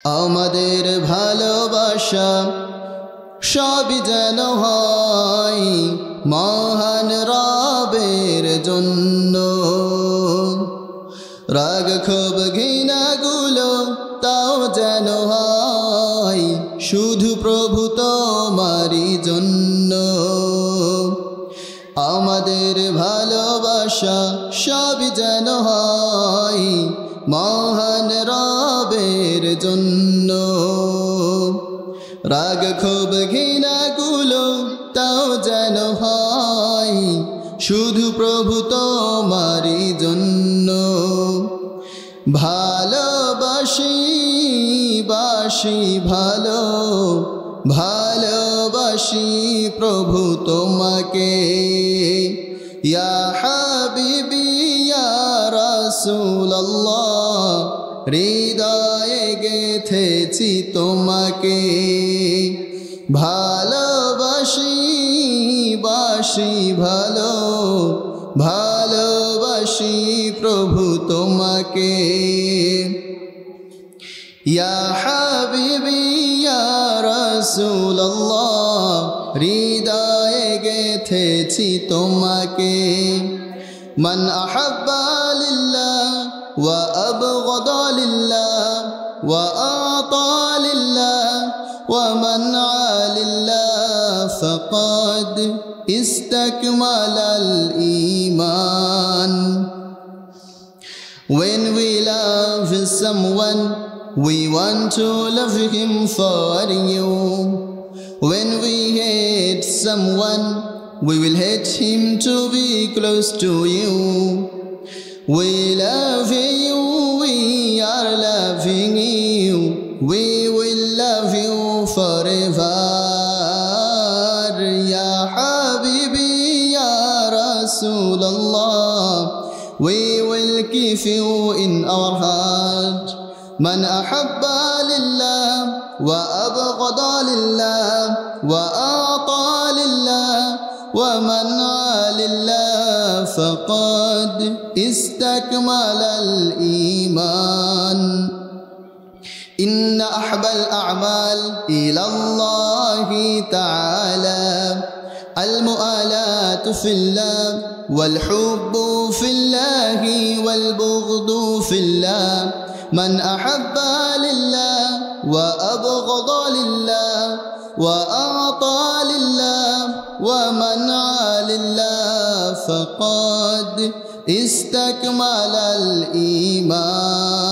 আমাদের ভালোবাসা সবই যেন হয় মহান রবের জন্য। রাগ ক্ষোভ ঘৃণাগুলো তাও যেন হয় শুধু প্রভু তোমারই জন্য। আমাদের ভালোবাসা সবই যেন হয় মহান রবের জন্য। রাগ ক্ষোভ ঘৃণাগুলো তাও যেন হয় শুধু প্রভু তোমারই জন্য। ভালোবাসি বাসি ভালো ভালোবাসি প্রভু তোমাকে। ইয়া হাবিবি ইয়া রাসূলুল্লাহ হৃদয়ে গেথেছি তোমাকে। ভালোবাসি বাসি ভালো ভালোবাসি প্রভু তোমাকে। ইয়া হাবিবি ইয়া রাসূলুল্লাহ হৃদয়ে গেথেছি তোমাকে। মান আহাব্বা লিল্লাহ ওয়া আবগাদা লিল্লাহ ওয়া আতা লিল্লাহ ওয়া মানআ লিল্লাহ ফাকাদ ইসতাকমালাল ঈমান। When we love someone, we want to love him for you. When we hate someone, we will hate him to be close to you. We love you, we are loving you, we will love you forever. Ya Habibi, Ya Rasulullah, we will keep you in our heart. Man ahabba lillah wa abghada lillah wa ata lillah wa man'a lillah faqad istakmala al-iman. Inna ahbal a'mal ila Allah ta'ala المؤالات في الله والحب في الله والبغض في الله. من أحب لله وأبغض لله وأعطى لله ومنع لله فقد استكمل الإيمان.